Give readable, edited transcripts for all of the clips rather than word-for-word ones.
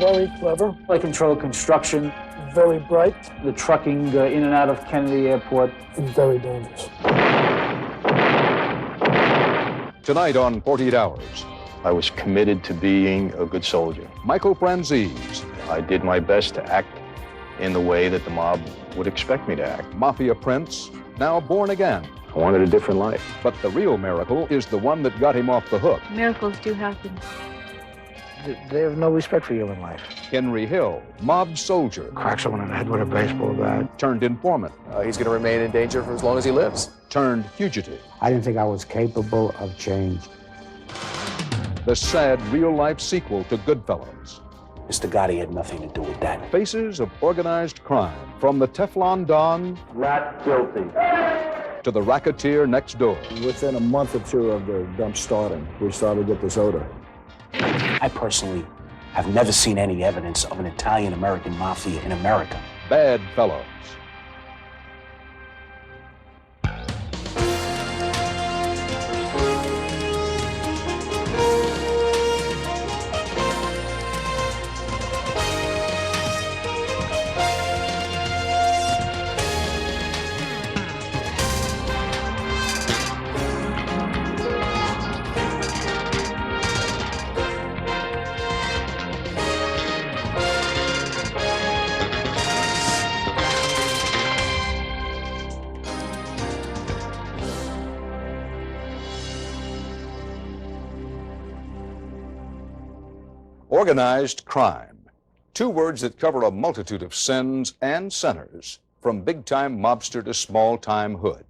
Very clever. I control construction. Very bright. The trucking in and out of Kennedy Airport. And very dangerous. Tonight on 48 Hours. I was committed to being a good soldier. Michael Franzese. I did my best to act in the way that the mob would expect me to act. Mafia prince, now born again. I wanted a different life. But the real miracle is the one that got him off the hook. Miracles do happen. They have no respect for human life. Henry Hill, mob soldier. Crack someone in the head with a baseball bat. Turned informant. He's going to remain in danger for as long as he lives. Turned fugitive. I didn't think I was capable of change. The sad real-life sequel to Goodfellas. Mr. Gotti had nothing to do with that. Faces of organized crime. From the Teflon Don. Not guilty. To the racketeer next door. Within a month or two of the dump starting, we started to get this odor. I personally have never seen any evidence of an Italian-American mafia in America. Badfellas. Organized crime. Two words that cover a multitude of sins and sinners, from big-time mobster to small-time hood.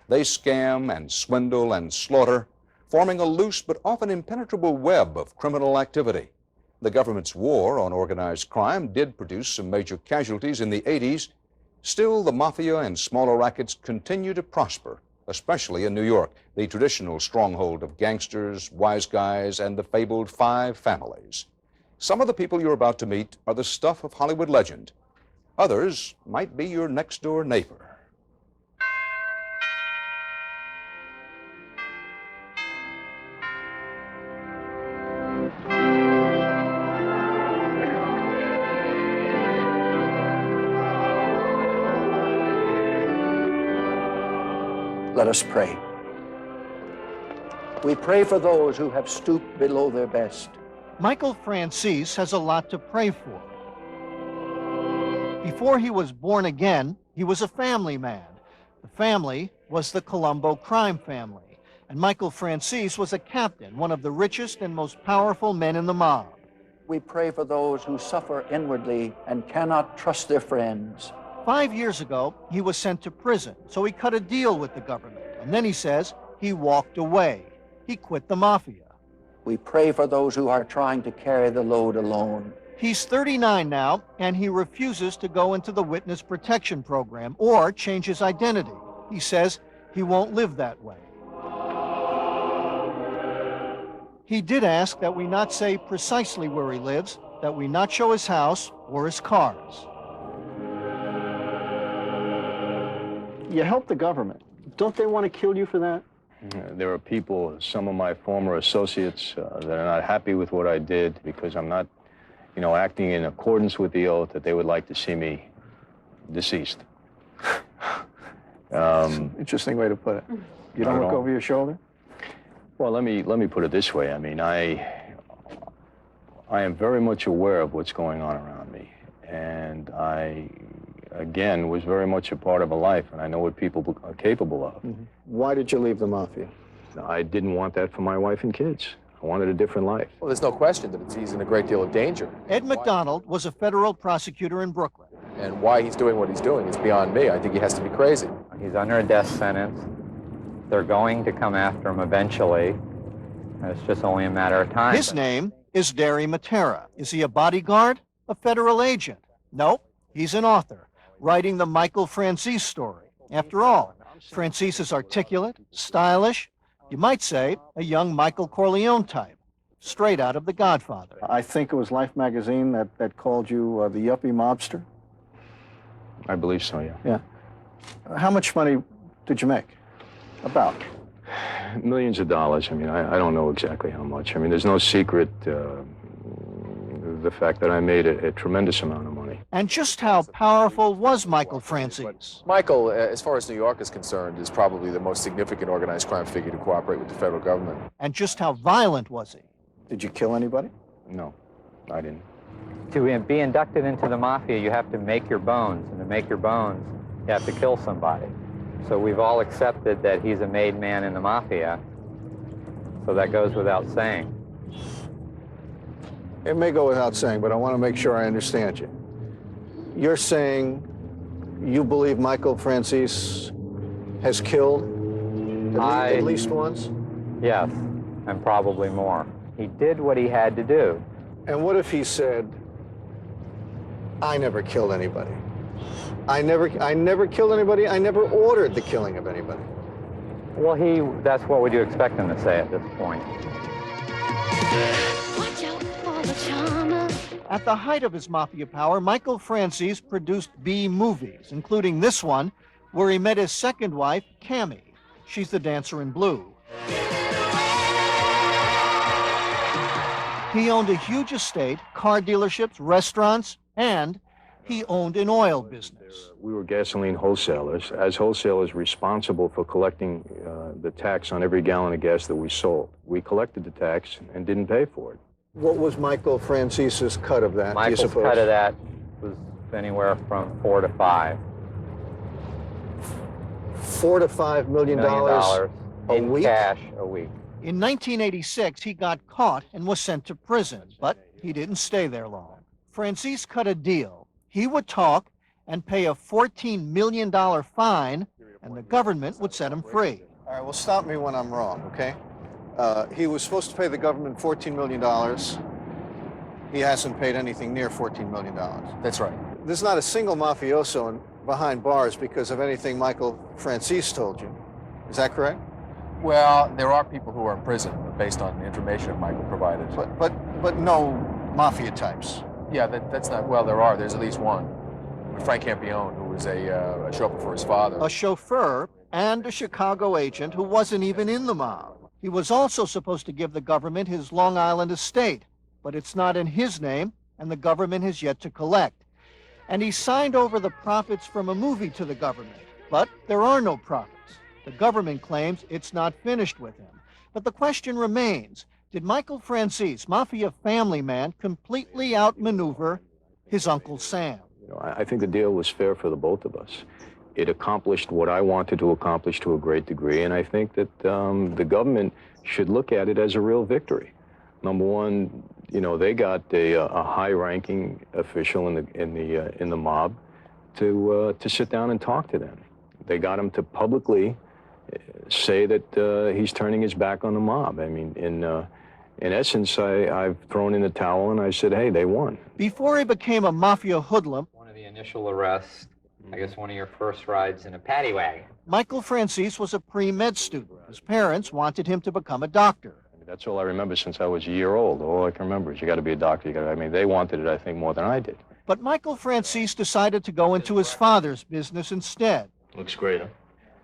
They scam and swindle and slaughter, forming a loose but often impenetrable web of criminal activity. The government's war on organized crime did produce some major casualties in the 80s. Still, the mafia and smaller rackets continue to prosper, especially in New York, the traditional stronghold of gangsters, wise guys, and the fabled five families. Some of the people you're about to meet are the stuff of Hollywood legend. Others might be your next-door neighbor. Let us pray. We pray for those who have stooped below their best. Michael Franzese has a lot to pray for. Before he was born again, he was a family man. The family was the Colombo crime family, and Michael Franzese was a captain, one of the richest and most powerful men in the mob. We pray for those who suffer inwardly and cannot trust their friends. 5 years ago, he was sent to prison, so he cut a deal with the government, and then he says he walked away. He quit the mafia. We pray for those who are trying to carry the load alone. He's 39 now, and he refuses to go into the witness protection program or change his identity. He says he won't live that way. He did ask that we not say precisely where he lives, that we not show his house or his cars. You help the government. Don't they want to kill you for that? There are people, some of my former associates, that are not happy with what I did because I'm not, acting in accordance with the oath, that they would like to see me deceased. Interesting way to put it. You don't look over your shoulder? Well, let me put it this way. I mean, I am very much aware of what's going on around me, and I, again, was very much a part of a life, and I know what people are capable of. Mm-hmm. Why did you leave the mafia? I didn't want that for my wife and kids. I wanted a different life. Well, there's no question that he's in a great deal of danger. Ed McDonald was a federal prosecutor in Brooklyn. And why he's doing what he's doing is beyond me. I think he has to be crazy. He's under a death sentence. They're going to come after him eventually. It's just only a matter of time. His name is Derry Matera. Is he a bodyguard? A federal agent? Nope, he's an author, writing the Michael Franzese story. After all, Franzese is articulate, stylish, you might say a young Michael Corleone type, straight out of The Godfather. I think it was Life magazine that called you the yuppie mobster. I believe so, yeah. Yeah. How much money did you make? About? Millions of dollars. I mean, I don't know exactly how much. I mean, there's no secret the fact that I made a tremendous amount of money. And just how powerful was Michael Franzese? Michael, as far as New York is concerned, is probably the most significant organized crime figure to cooperate with the federal government. And just how violent was he? Did you kill anybody? No, I didn't. To be inducted into the mafia, you have to make your bones, and to make your bones, you have to kill somebody. So we've all accepted that he's a made man in the mafia, so that goes without saying. It may go without saying, but I want to make sure I understand you. You're saying you believe Michael Franzese has killed at least once? Yes, and probably more. He did what he had to do. And what if he said, I never killed anybody? I never killed anybody. I never ordered the killing of anybody. Well, that's what would you expect him to say at this point? Watch out for the charmer. At the height of his mafia power, Michael Franzese produced B movies, including this one, where he met his second wife, Cammy. She's the dancer in blue. He owned a huge estate, car dealerships, restaurants, and he owned an oil business. We were gasoline wholesalers. As wholesalers responsible for collecting the tax on every gallon of gas that we sold. We collected the tax and didn't pay for it. What was Michael Franzese's cut of that, Michael's do you suppose? cut of that was anywhere from $4 to $5. $4 to $5 million a in week? cash a week. In 1986, he got caught and was sent to prison, but he didn't stay there long. Franzese cut a deal. He would talk and pay a $14 million fine, and the government would set him free. All right, well, stop me when I'm wrong, okay? He was supposed to pay the government $14 million. He hasn't paid anything near $14 million. That's right. There's not a single mafioso behind bars because of anything Michael Franzese told you. Is that correct? Well, there are people who are in prison based on information Michael provided. But no mafia types. Yeah, that's not, well, there are. There's at least one. Frank Campione, who was a chauffeur for his father. A chauffeur and a Chicago agent who wasn't even in the mob. He was also supposed to give the government his Long Island estate, but it's not in his name, and the government has yet to collect. And he signed over the profits from a movie to the government, but there are no profits. The government claims it's not finished with him. But the question remains, did Michael Franzese, mafia family man, completely outmaneuver his Uncle Sam? You know, I think the deal was fair for the both of us. It accomplished what I wanted to accomplish to a great degree, and I think that the government should look at it as a real victory. Number one, you know, they got a high-ranking official in the mob to sit down and talk to them. They got him to publicly say that he's turning his back on the mob. I mean, in essence, I've thrown in the towel and I said, hey, they won. Before he became a mafia hoodlum, One of the initial arrests, I guess one of your first rides in a paddy wagon. Michael Franzese was a pre-med student. His parents wanted him to become a doctor. I mean, that's all I remember since I was a year old. All I can remember is you got to be a doctor. I mean, they wanted it, I think, more than I did. But Michael Franzese decided to go into his father's business instead. Looks great, huh?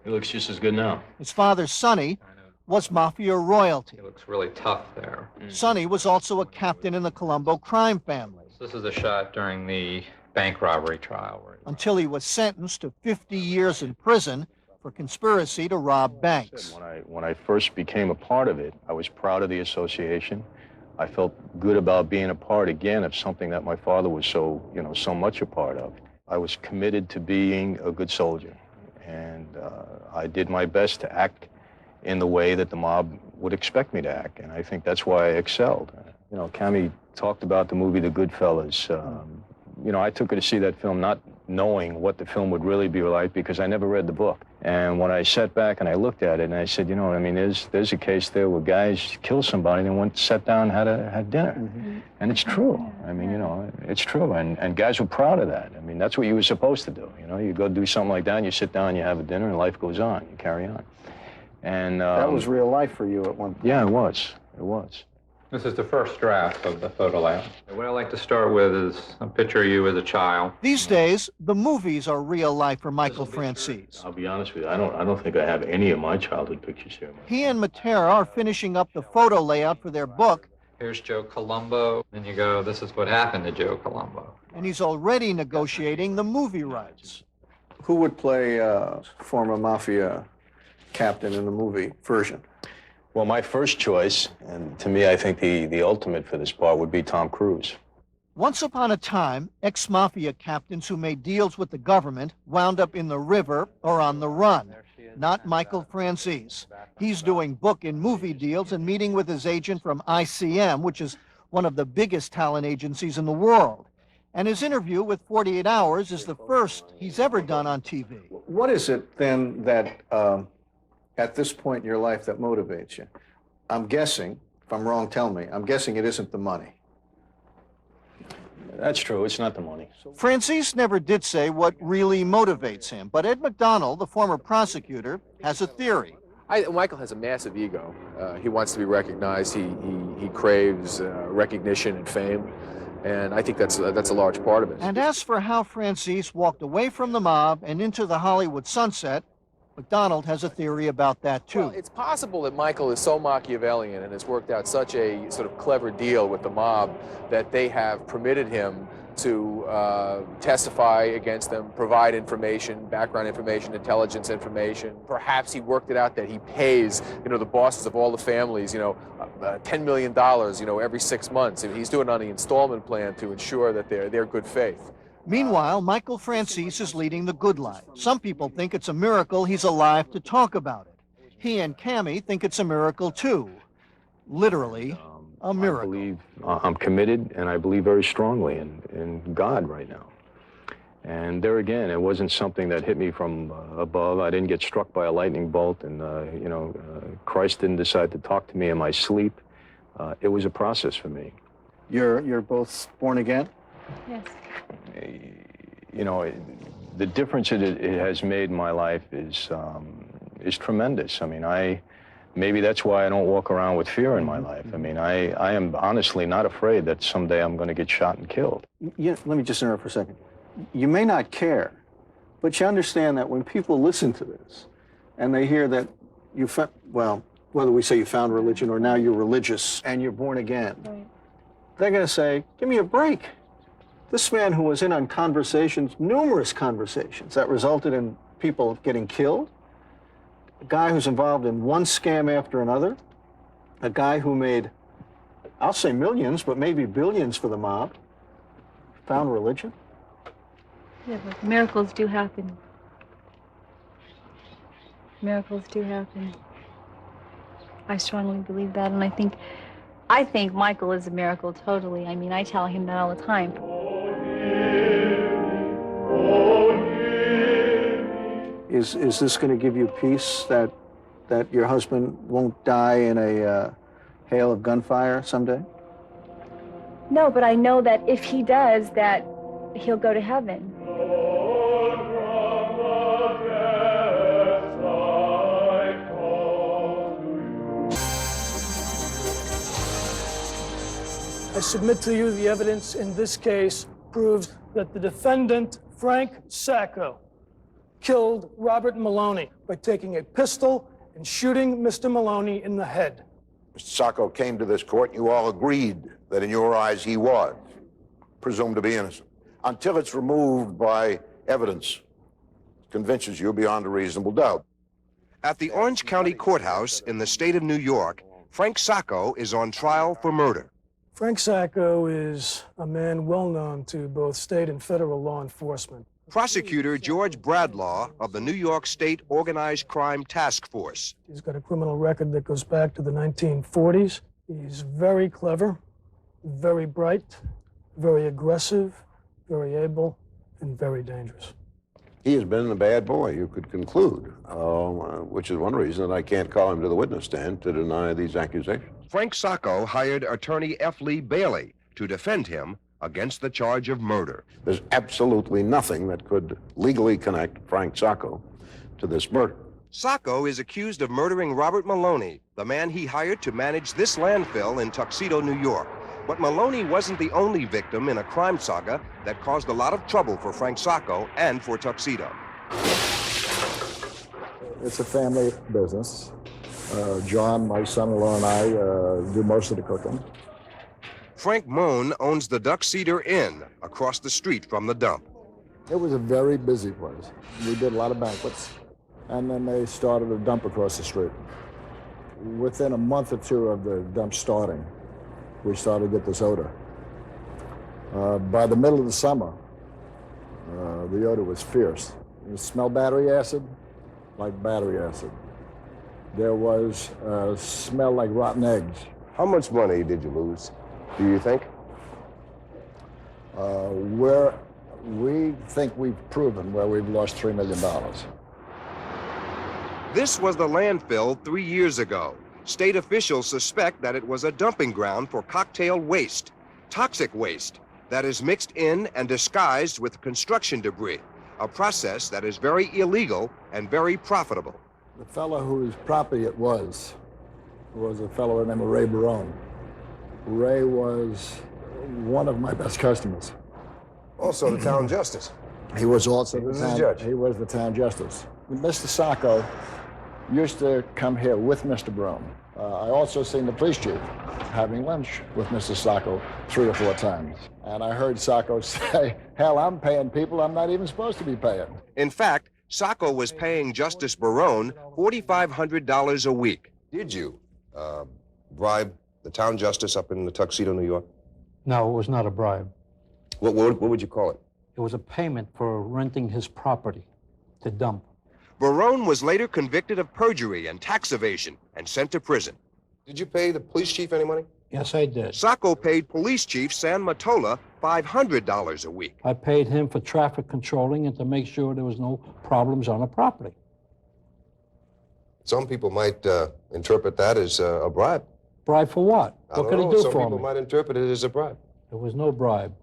It looks just as good now. His father, Sonny, was mafia royalty. It looks really tough there. Sonny was also a captain in the Colombo crime family. This is a shot during the bank robbery trial. Until he was sentenced to 50 years in prison for conspiracy to rob banks. When I first became a part of it, I was proud of the association. I felt good about being a part, again, of something that my father was so much a part of. I was committed to being a good soldier, and I did my best to act in the way that the mob would expect me to act, and I think that's why I excelled. You know, Cammy talked about the movie The Goodfellas. You know, I took her to see that film not knowing what the film would really be like because I never read the book. And when I sat back and I looked at it and I said, you know what I mean, there's a case there where guys kill somebody and went, sat down, had dinner. Mm-hmm. And it's true. I mean, you know, it's true. And guys were proud of that. I mean, that's what you were supposed to do. You know, you go do something like that and you sit down, you have a dinner and life goes on. You carry on. And that was real life for you at one point. Yeah, it was. It was. This is the first draft of the photo layout. What I like to start with is a picture of you as a child. These days, the movies are real life for Michael Franzese. I'll be honest with you, I don't think I have any of my childhood pictures here. He and Matera are finishing up the photo layout for their book, Here's Joe Colombo. And you go, this is what happened to Joe Colombo. And he's already negotiating the movie rights. Who would play former mafia captain in the movie version? Well, my first choice, and to me, I think the ultimate for this part would be Tom Cruise. Once upon a time, ex-mafia captains who made deals with the government wound up in the river or on the run. Not Michael Franzese. He's doing book and movie deals and meeting with his agent from ICM, which is one of the biggest talent agencies in the world. And his interview with 48 Hours is the first he's ever done on TV. What is it then that, at this point in your life, that motivates you? I'm guessing, if I'm wrong, tell me, I'm guessing it isn't the money. That's true, it's not the money. Franzese never did say what really motivates him, but Ed McDonald, the former prosecutor, has a theory. Michael has a massive ego. He wants to be recognized. He craves recognition and fame, and I think that's a large part of it. And as for how Franzese walked away from the mob and into the Hollywood sunset, McDonald has a theory about that, too. Well, it's possible that Michael is so Machiavellian and has worked out such a sort of clever deal with the mob that they have permitted him to testify against them, provide information, background information, intelligence information. Perhaps he worked it out that he pays, the bosses of all the families, $10 million, every 6 months. And he's doing it on the installment plan to ensure that they're good faith. Meanwhile, Michael Franzese is leading the good life. Some people think it's a miracle he's alive to talk about it. He and Cammy think it's a miracle, too. Literally, a miracle. I'm committed, and I believe very strongly in God right now. And there again, it wasn't something that hit me from above. I didn't get struck by a lightning bolt, and Christ didn't decide to talk to me in my sleep. It was a process for me. You're both born again? Yes. The difference it has made in my life is tremendous. I mean, maybe that's why I don't walk around with fear in my life. I mean, I am honestly not afraid that someday I'm going to get shot and killed. Let me just interrupt for a second. You may not care, but you understand that when people listen to this and they hear that whether we say you found religion or now you're religious and you're born again, right, they're going to say, give me a break. This man who was in on numerous conversations that resulted in people getting killed, a guy who's involved in one scam after another, a guy who made, I'll say millions, but maybe billions for the mob, found religion. Yeah, but miracles do happen. Miracles do happen. I strongly believe that, and I think Michael is a miracle, totally. I mean, I tell him that all the time. Is this going to give you peace that your husband won't die in a hail of gunfire someday? No, but I know that if he does, that he'll go to heaven. I submit to you the evidence in this case proves that the defendant, Frank Sacco, killed Robert Maloney by taking a pistol and shooting Mr. Maloney in the head. Mr. Sacco came to this court, and you all agreed that in your eyes he was presumed to be innocent, until it's removed by evidence convinces you beyond a reasonable doubt. At the Orange County Courthouse in the state of New York, Frank Sacco is on trial for murder. Frank Sacco is a man well known to both state and federal law enforcement. Prosecutor George Bradlaugh of the New York State Organized Crime Task Force. He's got a criminal record that goes back to the 1940s. He's very clever, very bright, very aggressive, very able, and very dangerous. He has been a bad boy, you could conclude, which is one reason that I can't call him to the witness stand to deny these accusations. Frank Sacco hired attorney F. Lee Bailey to defend him against the charge of murder. There's absolutely nothing that could legally connect Frank Sacco to this murder. Sacco is accused of murdering Robert Maloney, the man he hired to manage this landfill in Tuxedo, New York. But Maloney wasn't the only victim in a crime saga that caused a lot of trouble for Frank Sacco and for Tuxedo. It's a family business. John, my son-in-law, and I do most of the cooking. Frank Moan owns the Tuxedo Inn across the street from the dump. It was a very busy place. We did a lot of banquets, and then they started a dump across the street. Within a month or two of the dump starting, we started to get this odor. By the middle of the summer, the odor was fierce. It smelled battery acid, like battery acid. There was a smell like rotten eggs. How much money did you lose, do you think? We think we've proven where we've lost $3 million. This was the landfill 3 years ago. State officials suspect that it was a dumping ground for cocktail waste, toxic waste, that is mixed in and disguised with construction debris, a process that is very illegal and very profitable. The fellow whose property it was a fellow named Ray Barone. Ray was one of my best customers. Also the town justice. He was also the judge. He was the town justice. Mr. Sacco used to come here with Mr. Barone. I also seen the police chief having lunch with Mr. Sacco 3 or 4 times. And I heard Sacco say, hell, I'm paying people I'm not even supposed to be paying. In fact, Sacco was paying Justice Barone $4,500 a week. Did you bribe the town justice up in the Tuxedo, New York? No, it was not a bribe. What would you call it? It was a payment for renting his property to dump. Barone was later convicted of perjury and tax evasion and sent to prison. Did you pay the police chief any money? Yes, I did. Sacco paid police chief San Matola $500 a week. I paid him for traffic controlling and to make sure there was no problems on the property. Some people might interpret that as a bribe. Bribe for what? What could he do Some for people me? might interpret it as a bribe. There was no bribe.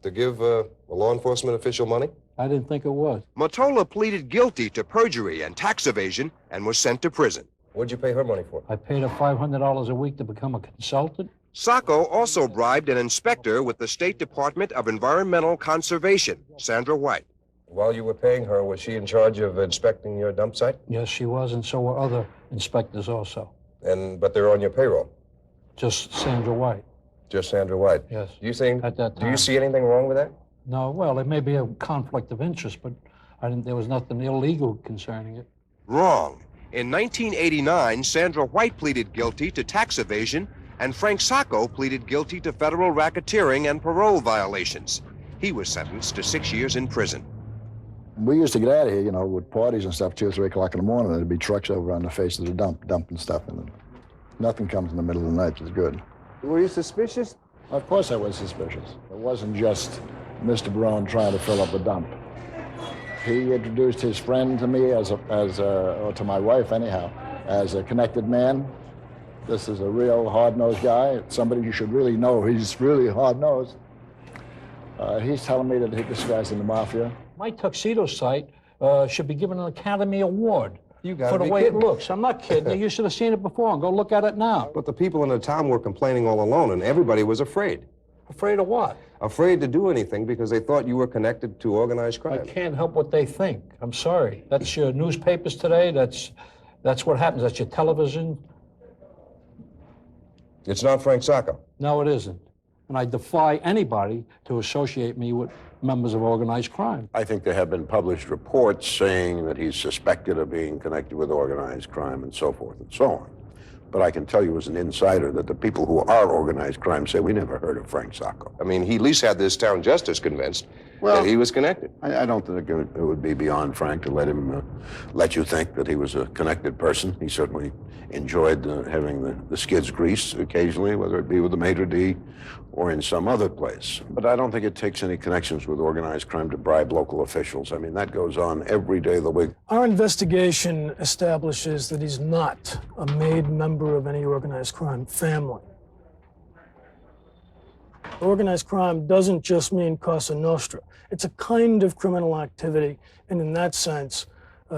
To give a law enforcement official money? I didn't think it was. Matola pleaded guilty to perjury and tax evasion and was sent to prison. What'd you pay her money for? I paid her $500 a week to become a consultant. Sacco also bribed an inspector with the State Department of Environmental Conservation, Sandra White. While you were paying her, was she in charge of inspecting your dump site? Yes, she was, and so were other inspectors also. But they're on your payroll? Just Sandra White. Just Sandra White? Yes. Do you think, at that time. Do you see anything wrong with that? No, well, there may be a conflict of interest, but there was nothing illegal concerning it. Wrong. In 1989, Sandra White pleaded guilty to tax evasion, and Frank Sacco pleaded guilty to federal racketeering and parole violations. He was sentenced to 6 years in prison. We used to get out of here, you know, with parties and stuff, 2 or 3 o'clock in the morning. There'd be trucks over on the face of the dump, dumping stuff. And nothing comes in the middle of the night, which is good. Were you suspicious? Of course I was suspicious. It wasn't just Mr. Barone trying to fill up a dump. He introduced his friend to me or to my wife anyhow, as a connected man. This is a real hard-nosed guy, somebody you should really know. He's really hard-nosed. He's telling me that this guy's in the mafia. My Tuxedo site should be given an Academy Award for the be way kidding. it looks. I'm not kidding. You should have seen it before, and go look at it now. But the people in the town were complaining all alone, and everybody was afraid. Afraid of what? Afraid to do anything because they thought you were connected to organized crime. I can't help what they think. I'm sorry. That's your newspapers today. That's what happens. That's your television. It's not Frank Sacco. No, it isn't. And I defy anybody to associate me with members of organized crime. I think there have been published reports saying that he's suspected of being connected with organized crime and so forth and so on. But I can tell you as an insider that the people who are organized crime say we never heard of Frank Sacco. I mean, he at least had this town justice convinced that he was connected. I don't think it would be beyond Frank to let him let you think that he was a connected person. He certainly enjoyed having the skids greased occasionally, whether it be with the maitre d' or in some other place. But I don't think it takes any connections with organized crime to bribe local officials. I mean, that goes on every day of the week. Our investigation establishes that he's not a made member of any organized crime family. Organized crime doesn't just mean Cosa Nostra. It's a kind of criminal activity, and in that sense,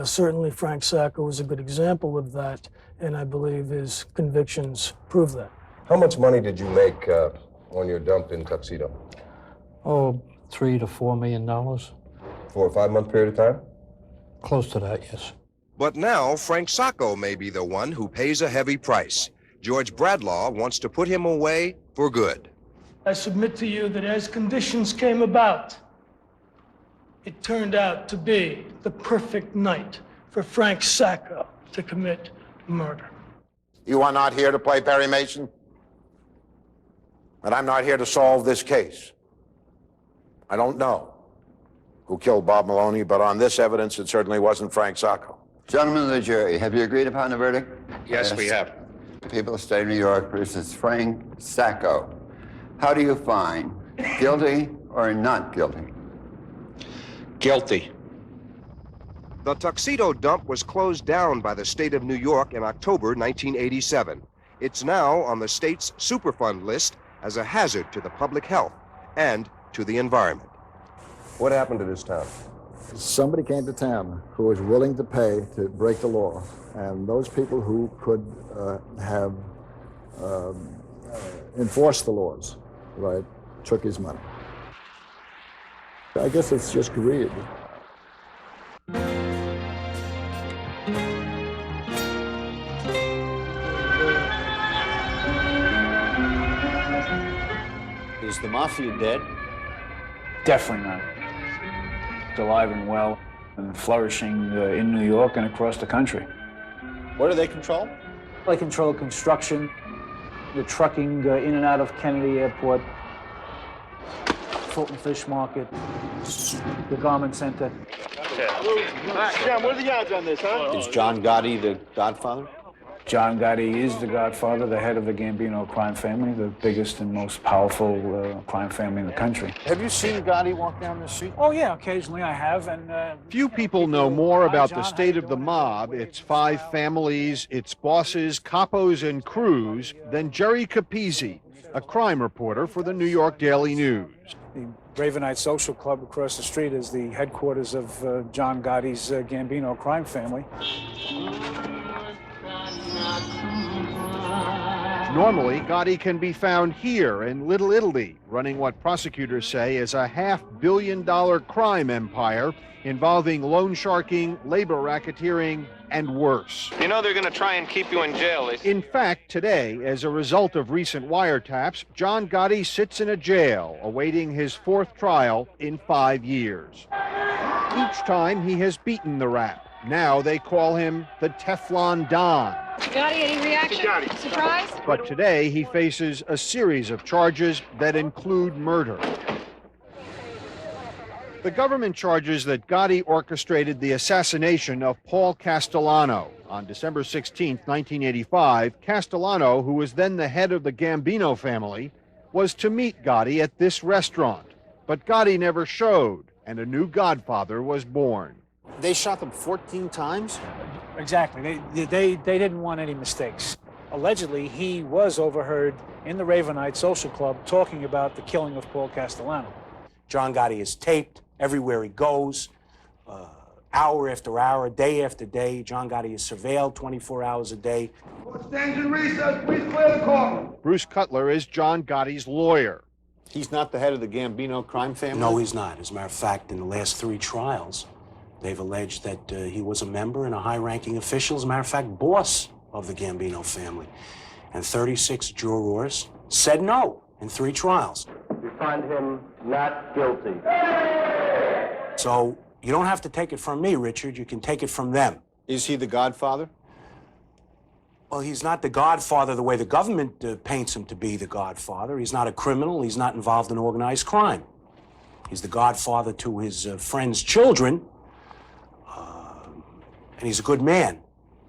certainly Frank Sacco is a good example of that, and I believe his convictions prove that. How much money did you make on your dump in Tuxedo? Oh, $3 to $4 million. For a 5-month period of time? Close to that, yes. But now Frank Sacco may be the one who pays a heavy price. George Bradlaugh wants to put him away for good. I submit to you that as conditions came about, it turned out to be the perfect night for Frank Sacco to commit murder. You are not here to play Perry Mason, and I'm not here to solve this case. I don't know who killed Bob Maloney, but on this evidence, it certainly wasn't Frank Sacco. Gentlemen of the jury, have you agreed upon the verdict? Yes, we have. People of the State of New York versus Frank Sacco. How do you find? Guilty or not guilty? Guilty. The Tuxedo dump was closed down by the state of New York in October 1987. It's now on the state's Superfund list as a hazard to the public health and to the environment. What happened to this town? Somebody came to town who was willing to pay to break the law, and those people who could have enforced the laws, right, took his money. I guess it's just greed. Is the mafia dead? Definitely not. It's alive and well and flourishing in New York and across the country. What do they control? They control construction, the trucking in and out of Kennedy Airport, Fulton Fish Market, the Garment Center. John, what are the odds on this, huh? Is John Gotti the godfather? John Gotti is the godfather, the head of the Gambino crime family, the biggest and most powerful crime family in the country. Have you seen Gotti walk down the street? Oh, yeah, occasionally I have. And Few people know more about the state of the mob, its 5 families, its bosses, capos, and crews than Jerry Capeci, a crime reporter for the New York Daily News. The Ravenite Social Club across the street is the headquarters of John Gotti's Gambino crime family. Normally, Gotti can be found here in Little Italy, running what prosecutors say is a $500 million crime empire involving loan sharking, labor racketeering, and worse. You know they're going to try and keep you in jail. In fact, today, as a result of recent wiretaps, John Gotti sits in a jail awaiting his 4th trial in 5 years. Each time he has beaten the rap. Now they call him the Teflon Don. Gotti, any reaction? Surprise? But today he faces a series of charges that include murder. The government charges that Gotti orchestrated the assassination of Paul Castellano. On December 16, 1985, Castellano, who was then the head of the Gambino family, was to meet Gotti at this restaurant. But Gotti never showed, and a new godfather was born. They shot them 14 times? Exactly. They didn't want any mistakes. Allegedly, he was overheard in the Ravenite Social Club talking about the killing of Paul Castellano. John Gotti is taped everywhere he goes, hour after hour, day after day. John Gotti is surveilled 24 hours a day. Stands in recess, please clear the courtroom. Bruce Cutler is John Gotti's lawyer. He's not the head of the Gambino crime family? No, he's not. As a matter of fact, in the last 3 trials, they've alleged that he was a member and a high-ranking official, as a matter of fact, boss of the Gambino family. And 36 jurors said no in 3 trials. We find him not guilty. So you don't have to take it from me, Richard. You can take it from them. Is he the godfather? Well, he's not the godfather the way the government paints him to be the godfather. He's not a criminal. He's not involved in organized crime. He's the godfather to his friends' children. And he's a good man.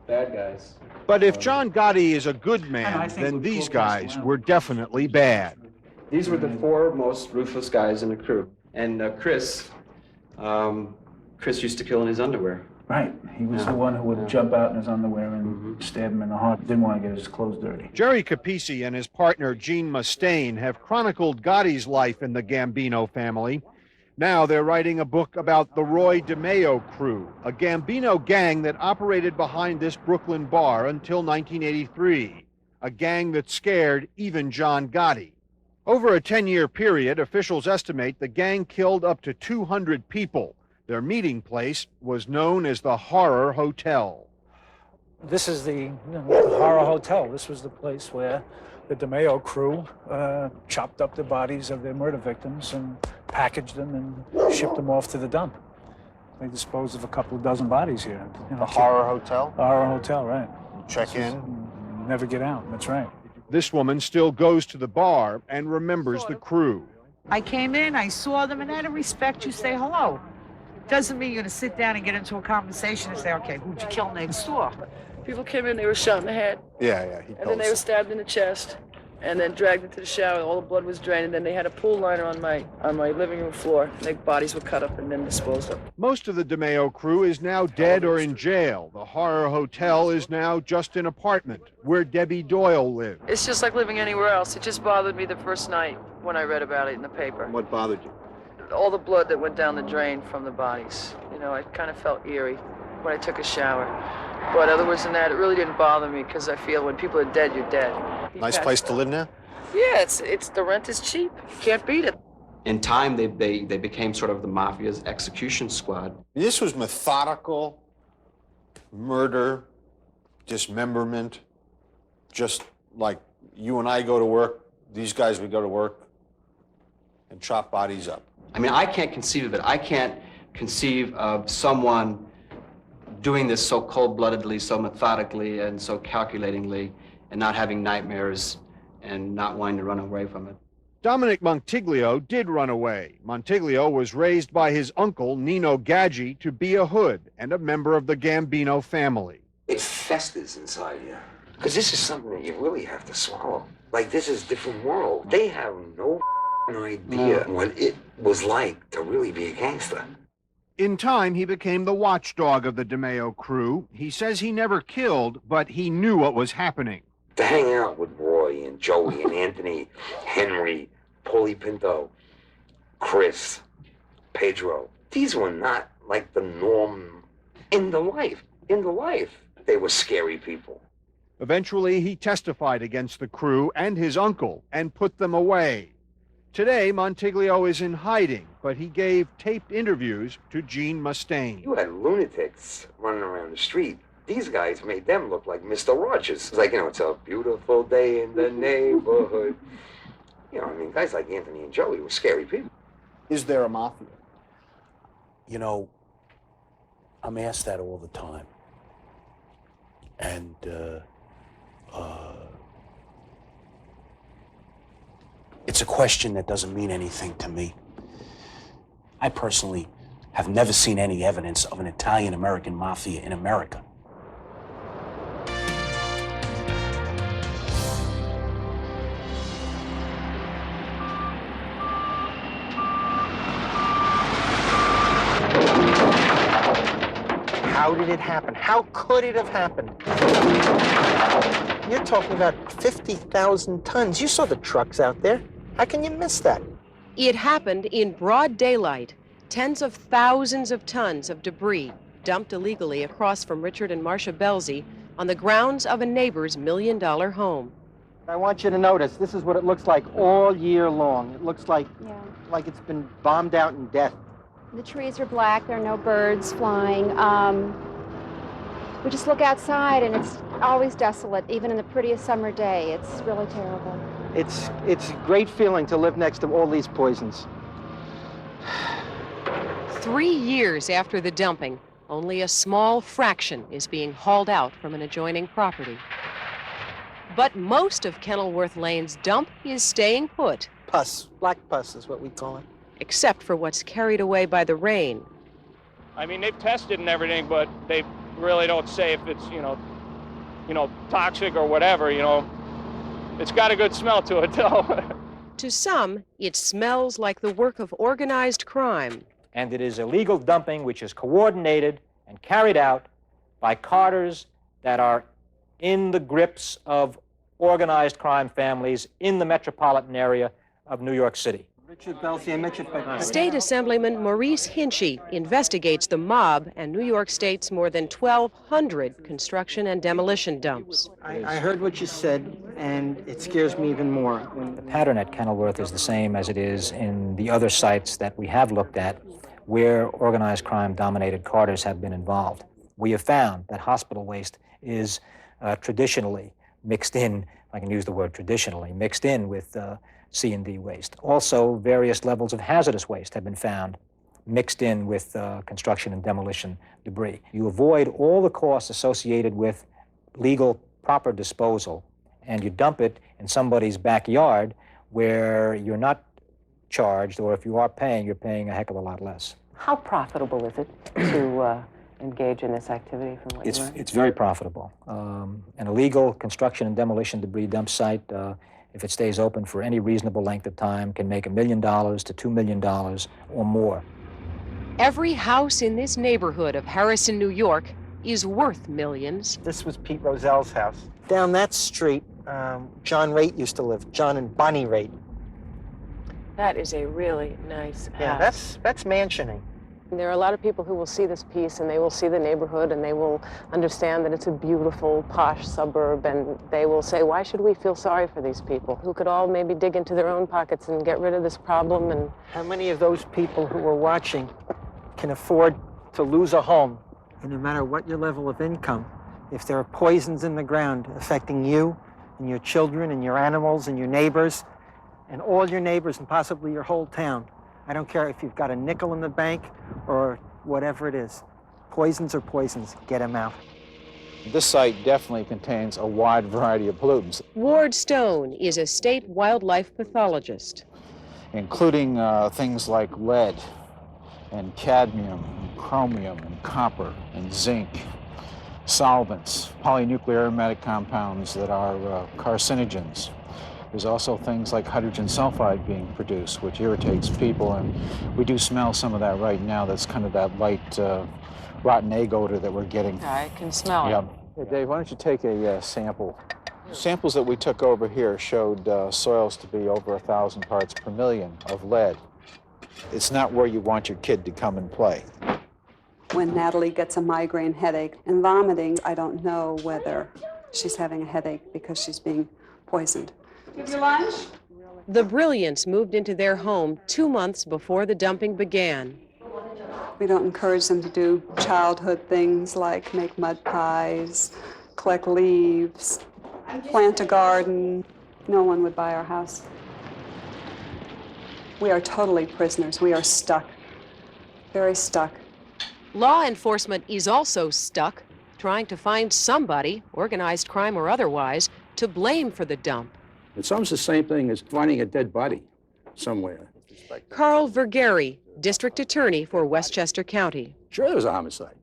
Bad guys. But if John Gotti is a good man, then these guys were definitely bad. These were the 4 most ruthless guys in the crew. And Chris used to kill in his underwear. Right. He was the one who would jump out in his underwear and stab him in the heart. Didn't want to get his clothes dirty. Jerry Capeci and his partner Gene Mustain have chronicled Gotti's life in the Gambino family. Now they're writing a book about the Roy DeMeo crew, a Gambino gang that operated behind this Brooklyn bar until 1983, a gang that scared even John Gotti. Over a 10-year period, officials estimate the gang killed up to 200 people. Their meeting place was known as the Horror Hotel. This is the Horror Hotel. This was the place where The DeMeo crew chopped up the bodies of their murder victims and packaged them and shipped them off to the dump. They disposed of a couple of dozen bodies here. You know, The Horror Hotel? Horror Hotel, right. Check in. Never get out, that's right. This woman still goes to the bar and remembers the crew. I came in, I saw them, and out of respect, you say hello. Doesn't mean you're gonna sit down and get into a conversation and say, okay, who'd you kill next door? People came in, they were shot in the head. Yeah, he And then they were stabbed in the chest, and then dragged into the shower. All the blood was drained, and then they had a pool liner on my living room floor. And their bodies were cut up and then disposed of. Most of the DeMeo crew is now dead or in jail. The Horror Hotel is now just an apartment where Debbie Doyle lived. It's just like living anywhere else. It just bothered me the first night when I read about it in the paper. What bothered you? All the blood that went down the drain from the bodies. You know, I kind of felt eerie when I took a shower. But otherwise than that, it really didn't bother me because I feel when people are dead, you're dead. Nice place to live now? Yeah, it's the rent is cheap. You can't beat it. In time, they became sort of the mafia's execution squad. This was methodical murder, dismemberment, just like you and I go to work, these guys would go to work and chop bodies up. I mean, I can't conceive of it. I can't conceive of someone doing this so cold-bloodedly, so methodically, and so calculatingly, and not having nightmares and not wanting to run away from it. Dominic Montiglio did run away. Montiglio was raised by his uncle, Nino Gaggi, to be a hood and a member of the Gambino family. It festers inside you, because this is something that you really have to swallow. Like, this is a different world. They have no idea what it was like to really be a gangster. In time, he became the watchdog of the DeMeo crew. He says he never killed, but he knew what was happening. To hang out with Roy and Joey and Anthony, Henry, Paulie Pinto, Chris, Pedro, these were not like the norm in the life. In the life, they were scary people. Eventually, he testified against the crew and his uncle and put them away. Today, Montiglio is in hiding, but he gave taped interviews to Gene Mustain. You had lunatics running around the street. These guys made them look like Mr. Rogers. It's like, you know, it's a beautiful day in the neighborhood. You know, I mean, guys like Anthony and Joey were scary people. Is there a mafia? You know, I'm asked that all the time. And, it's a question that doesn't mean anything to me. I personally have never seen any evidence of an Italian-American mafia in America. How did it happen? How could it have happened? You're talking about 50,000 tons. You saw the trucks out there. How can you miss that? It happened in broad daylight. Tens of thousands of tons of debris dumped illegally across from Richard and Marcia Belzy on the grounds of a neighbor's $1 million home. I want you to notice, this is what it looks like all year long. It looks like it's been bombed out in death. The trees are black, there are no birds flying. We just look outside and it's always desolate, even in the prettiest summer day. It's really terrible. It's a great feeling to live next to all these poisons. 3 years after the dumping, only a small fraction is being hauled out from an adjoining property. But most of Kenilworth Lane's dump is staying put. Pus, black pus is what we call it. Except for what's carried away by the rain. I mean, they've tested and everything, but they really don't say if it's, you know, toxic or whatever, you know. It's got a good smell to it, though. To some, it smells like the work of organized crime. And it is illegal dumping which is coordinated and carried out by carters that are in the grips of organized crime families in the metropolitan area of New York City. State Assemblyman Maurice Hinchey investigates the mob and New York State's more than 1,200 construction and demolition dumps. I heard what you said, and it scares me even more. The pattern at Kenilworth is the same as it is in the other sites that we have looked at where organized crime-dominated carters have been involved. We have found that hospital waste is traditionally mixed in I can use the word traditionally, mixed in with C&D waste. Also, various levels of hazardous waste have been found mixed in with construction and demolition debris. You avoid all the costs associated with legal, proper disposal, and you dump it in somebody's backyard where you're not charged, or if you are paying, you're paying a heck of a lot less. How profitable is it to engage in this activity from what you learned? It's very profitable. An illegal construction and demolition debris dump site, if it stays open for any reasonable length of time, can make $1 million to $2 million or more. Every house in this neighborhood of Harrison, New York is worth millions. This was Pete Rozelle's house. Down that street, John Raitt used to live, John and Bonnie Raitt. That is a really nice house. Yeah, that's mansioning. There are a lot of people who will see this piece and they will see the neighborhood and they will understand that it's a beautiful, posh suburb, and they will say, why should we feel sorry for these people who could all maybe dig into their own pockets and get rid of this problem? And how many of those people who are watching can afford to lose a home? And no matter what your level of income, if there are poisons in the ground affecting you and your children and your animals and your neighbors and all your neighbors and possibly your whole town, I don't care if you've got a nickel in the bank or whatever it is. Poisons are poisons. Get them out. This site definitely contains a wide variety of pollutants. Ward Stone is a state wildlife pathologist. Including things like lead and cadmium and chromium and copper and zinc, solvents, polynuclear aromatic compounds that are carcinogens. There's also things like hydrogen sulfide being produced, which irritates people, and we do smell some of that right now. That's kind of that light rotten egg odor that we're getting. I can smell it. Hey, Dave, why don't you take a sample? Samples that we took over here showed soils to be over 1,000 parts per million of lead. It's not where you want your kid to come and play. When Natalie gets a migraine headache and vomiting, I don't know whether she's having a headache because she's being poisoned. Give you lunch? The Brilliants moved into their home 2 months before the dumping began. We don't encourage them to do childhood things like make mud pies, collect leaves, plant a garden. No one would buy our house. We are totally prisoners. We are stuck, very stuck. Law enforcement is also stuck, trying to find somebody, organized crime or otherwise, to blame for the dump. It's almost the same thing as finding a dead body somewhere. Carl Vergeri, district attorney for Westchester County. Sure, there was a homicide.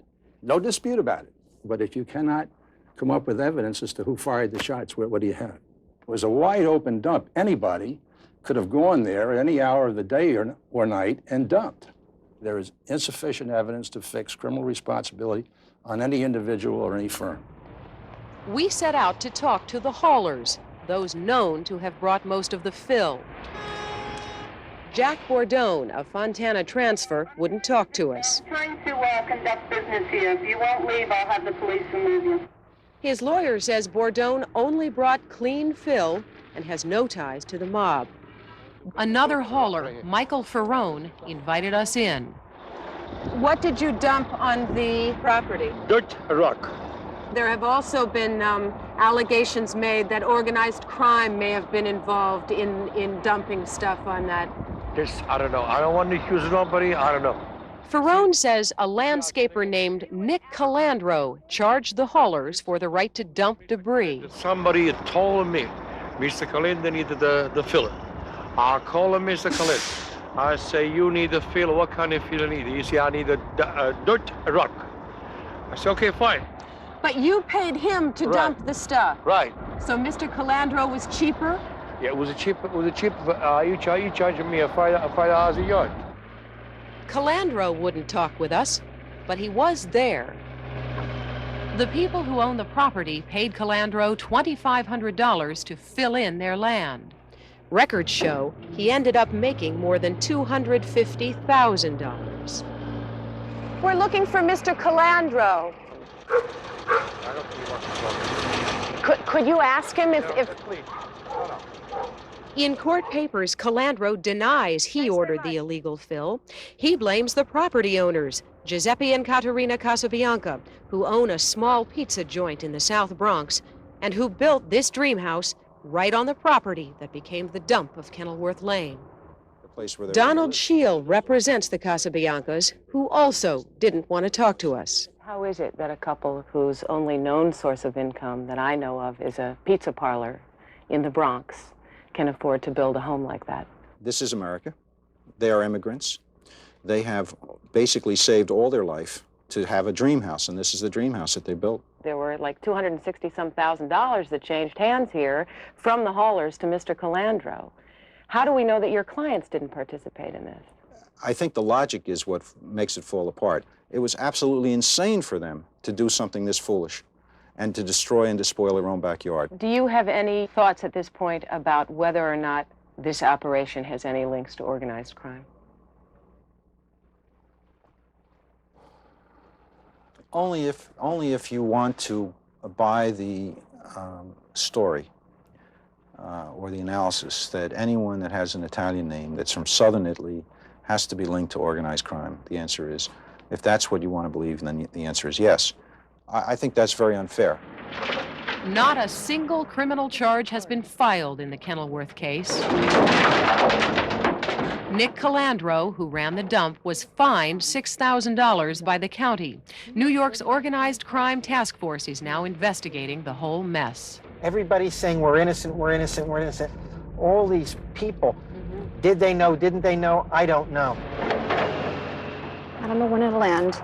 No dispute about it. But if you cannot come up with evidence as to who fired the shots, what do you have? It was a wide open dump. Anybody could have gone there at any hour of the day or night and dumped. There is insufficient evidence to fix criminal responsibility on any individual or any firm. We set out to talk to the haulers, those known to have brought most of the fill. Jack Bordone of Fontana Transfer wouldn't talk to us. I'm trying to conduct business here. If you won't leave, I'll have the police remove you. His lawyer says Bordone only brought clean fill and has no ties to the mob. Another hauler, Michael Ferrone, invited us in. What did you dump on the property? Dirt, rock. There have also been allegations made that organized crime may have been involved in dumping stuff on that. This, I don't know. I don't want to accuse nobody. I don't know. Ferrone says a landscaper named Nick Calandro charged the haulers for the right to dump debris. Somebody had told me, Mr. Calandro needed the filler. I call him Mr. Calandro. I say, you need a filler. What kind of filler need? He said, I need a dirt, rock. I said, okay, fine. But you paid him to dump the stuff. Right. So Mr. Calandro was cheaper? Yeah, it was a cheap. You charging me $5 a yard. Calandro wouldn't talk with us, but he was there. The people who own the property paid Calandro $2,500 to fill in their land. Records show he ended up making more than $250,000. We're looking for Mr. Calandro. Could you ask him if... In court papers, Calandro denies he ordered the illegal fill. He blames the property owners, Giuseppe and Caterina Casabianca, who own a small pizza joint in the South Bronx and who built this dream house right on the property that became the dump of Kenilworth Lane. The place where Donald Scheel represents the Casabiancas, who also didn't want to talk to us. How is it that a couple whose only known source of income that I know of is a pizza parlor in the Bronx can afford to build a home like that? This is America. They are immigrants. They have basically saved all their life to have a dream house, and this is the dream house that they built. There were like $260-some thousand that changed hands here from the haulers to Mr. Calandro. How do we know that your clients didn't participate in this? I think the logic is what makes it fall apart. It was absolutely insane for them to do something this foolish and to destroy and despoil their own backyard. Do you have any thoughts at this point about whether or not this operation has any links to organized crime? Only if you want to buy the story or the analysis that anyone that has an Italian name that's from southern Italy has to be linked to organized crime. The answer is, if that's what you want to believe, then the answer is yes. I think that's very unfair. Not a single criminal charge has been filed in the Kenilworth case. Nick Calandro, who ran the dump, was fined $6,000 by the county. New York's Organized Crime Task Force is now investigating the whole mess. Everybody's saying we're innocent, we're innocent, we're innocent. All these people, did they know, didn't they know? I don't know. I don't know when it'll end.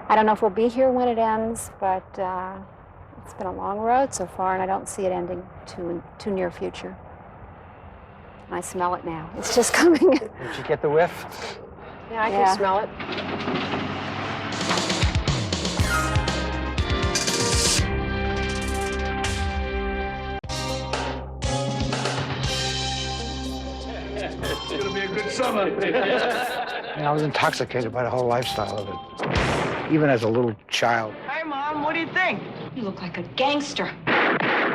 I don't know if we'll be here when it ends, but it's been a long road so far, and I don't see it ending too near future. I smell it now. It's just coming. Did you get the whiff? Yeah, I can smell it. It's going to be a good summer. I was intoxicated by the whole lifestyle of it, even as a little child. Hi, Mom. What do you think? You look like a gangster.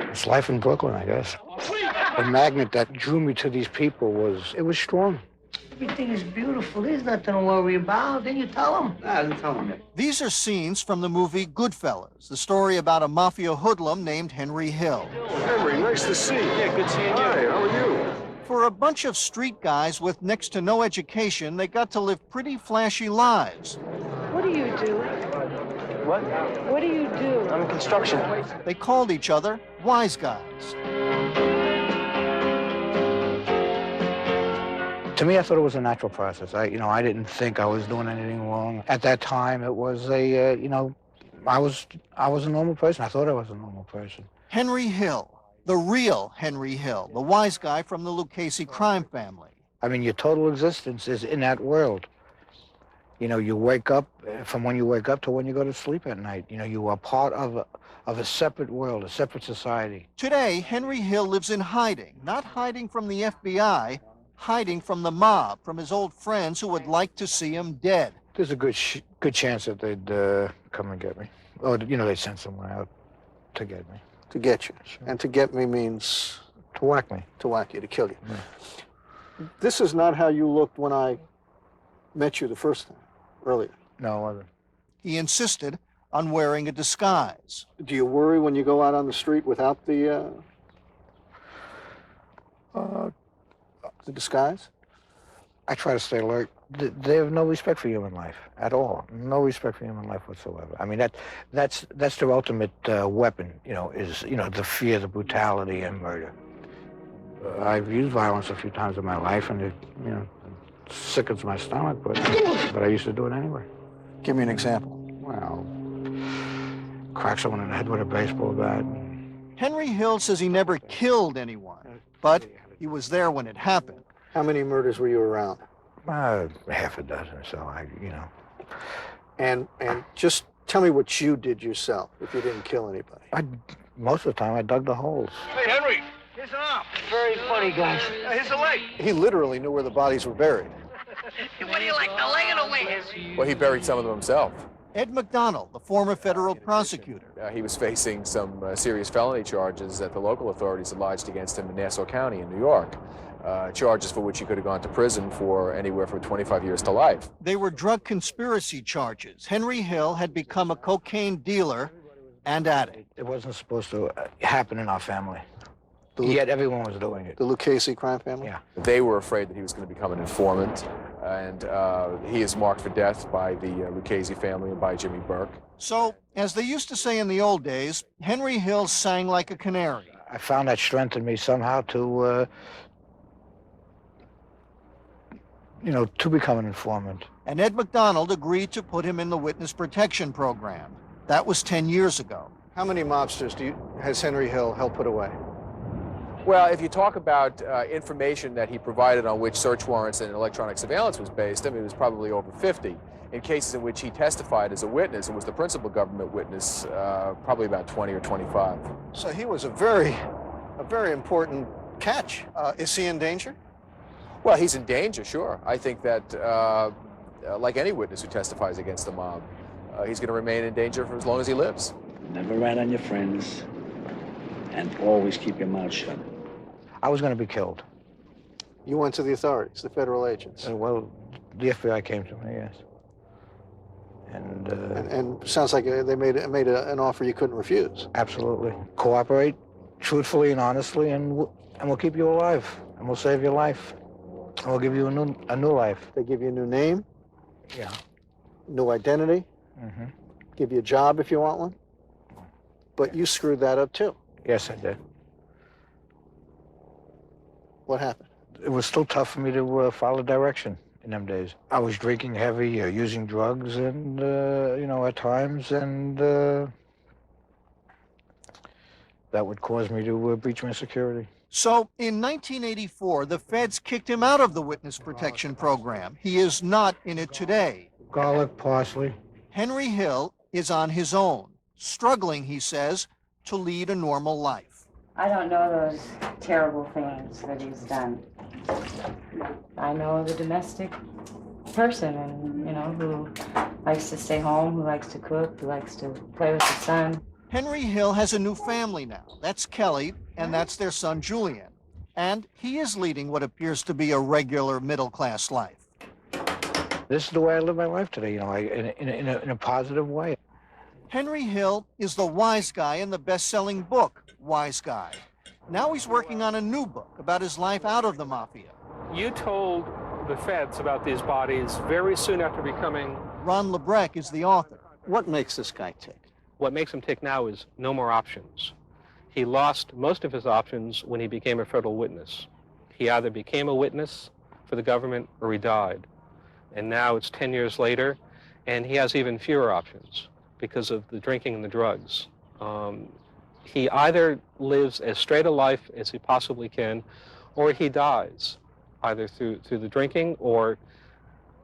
It's life in Brooklyn, I guess. The magnet that drew me to these people was strong. Everything is beautiful. There's nothing to worry about. Then you tell them. I didn't tell them yet. These are scenes from the movie Goodfellas, the story about a mafia hoodlum named Henry Hill. Henry, nice to see you. Yeah, good seeing you. Hi, how are you? For a bunch of street guys with next to no education, they got to live pretty flashy lives. What do you do? What? What do you do? I'm in construction. They called each other wise guys. To me, I thought it was a natural process. I didn't think I was doing anything wrong. At that time, it was I was a normal person. I thought I was a normal person. Henry Hill, the real Henry Hill, the wise guy from the Lucchese crime family. I mean, your total existence is in that world. You wake up, from when you wake up to when you go to sleep at night. You are part of a separate world, a separate society. Today, Henry Hill lives in hiding, not hiding from the FBI, hiding from the mob, from his old friends who would like to see him dead. There's a good chance that they'd come and get me. Or, they'd send someone out to get me. To get you. Sure. And to get me means? To whack me. To whack you, to kill you. Yeah. This is not how you looked when I met you the first time, earlier. No, I wasn't. He insisted on wearing a disguise. Do you worry when you go out on the street without the disguise? I try to stay alert. They have no respect for human life at all. No respect for human life whatsoever. I mean, that's their ultimate weapon. Is the fear, the brutality, and murder. I've used violence a few times in my life, and it sickens my stomach. But I used to do it anyway. Give me an example. Well, crack someone in the head with a baseball bat. Henry Hill says he never killed anyone, but he was there when it happened. How many murders were you around? Half a dozen, so And just tell me what you did yourself, if you didn't kill anybody. Most of the time, I dug the holes. Hey, Henry, here's an arm. Very funny, guys. Here's a leg. He literally knew where the bodies were buried. What do you like, the leg or the wing? Well, he buried some of them himself. Ed McDonald, the former federal prosecutor. He was facing some serious felony charges that the local authorities had lodged against him in Nassau County in New York. Charges for which he could have gone to prison for anywhere from 25 years to life. They were drug conspiracy charges. Henry Hill had become a cocaine dealer and addict. It wasn't supposed to happen in our family. Yet everyone was doing it. The Lucchese crime family? Yeah. They were afraid that he was going to become an informant, and he is marked for death by the Lucchese family and by Jimmy Burke. So, as they used to say in the old days, Henry Hill sang like a canary. I found that strength in me somehow to, to become an informant. And Ed McDonald agreed to put him in the witness protection program. That was 10 years ago. How many mobsters has Henry Hill helped put away? Well, if you talk about information that he provided on which search warrants and electronic surveillance was based, I mean, it was probably over 50. In cases in which he testified as a witness and was the principal government witness, probably about 20 or 25. So he was a very important catch. Is he in danger? Well, he's in danger, sure. I think that, like any witness who testifies against the mob, he's going to remain in danger for as long as he lives. Never rat on your friends, and always keep your mouth shut. I was going to be killed. You went to the authorities, the federal agents. Well, the FBI came to me, yes. And sounds like they made an offer you couldn't refuse. Absolutely. Cooperate truthfully and honestly, and we'll keep you alive, and we'll save your life, and we'll give you a new life. They give you a new name. Yeah. New identity. Mm-hmm. Give you a job if you want one. But you screwed that up too. Yes, I did. What happened? It was still tough for me to follow direction in them days. I was drinking heavy, using drugs, and at times, and that would cause me to breach my security. So, in 1984, the feds kicked him out of the witness protection program. He is not in it today. Garlic, parsley. Henry Hill is on his own, struggling, he says, to lead a normal life. I don't know those terrible things that he's done. I know the domestic person, and who likes to stay home, who likes to cook, who likes to play with his son. Henry Hill has a new family now. That's Kelly, and that's their son Julian. And he is leading what appears to be a regular middle-class life. This is the way I live my life today, in a positive way. Henry Hill is the wise guy in the best-selling book, Wise Guy. Now he's working on a new book about his life out of the mafia. You told the feds about these bodies very soon after becoming... Ron Lebrecht is the author. What makes this guy tick? What makes him tick now is no more options. He lost most of his options when he became a federal witness. He either became a witness for the government or he died. And now it's 10 years later, and he has even fewer options because of the drinking and the drugs. He either lives as straight a life as he possibly can, or he dies, either through the drinking or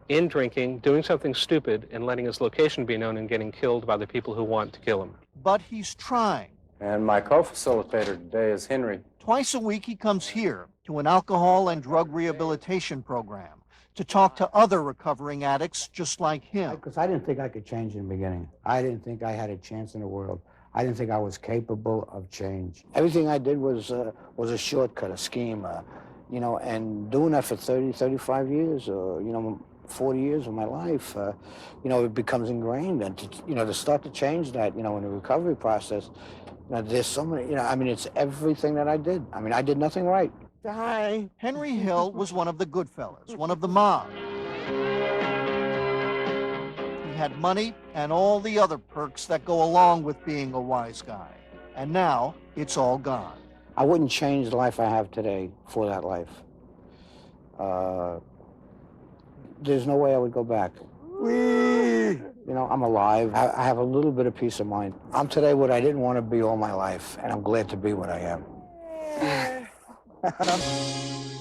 in drinking, doing something stupid and letting his location be known and getting killed by the people who want to kill him. But he's trying. And my co-facilitator today is Henry. Twice a week he comes here to an alcohol and drug rehabilitation program to talk to other recovering addicts just like him. Because I didn't think I could change in the beginning. I didn't think I had a chance in the world. I didn't think I was capable of change. Everything I did was a shortcut, a scheme, and doing that for 30, 35 years, or, 40 years of my life, it becomes ingrained. And, to start to change that, in the recovery process, there's so many, it's everything that I did. I did nothing right. Hi. Henry Hill was one of the good fellas, one of the mob. He had money and all the other perks that go along with being a wise guy. And now it's all gone. I wouldn't change the life I have today for that life. There's no way I would go back. I'm alive. I have a little bit of peace of mind. I'm today what I didn't want to be all my life, and I'm glad to be what I am.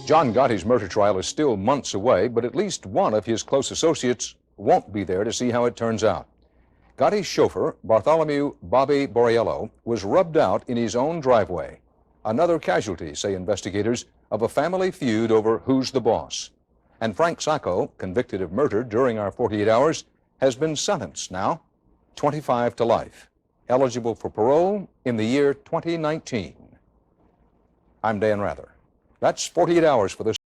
John Gotti's murder trial is still months away, but at least one of his close associates won't be there to see how it turns out. Gotti's chauffeur, Bartholomew Bobby Borriello, was rubbed out in his own driveway. Another casualty, say investigators, of a family feud over who's the boss. And Frank Sacco, convicted of murder during our 48 hours, has been sentenced now, 25 to life, eligible for parole in the year 2019. I'm Dan Rather. That's 48 hours for this.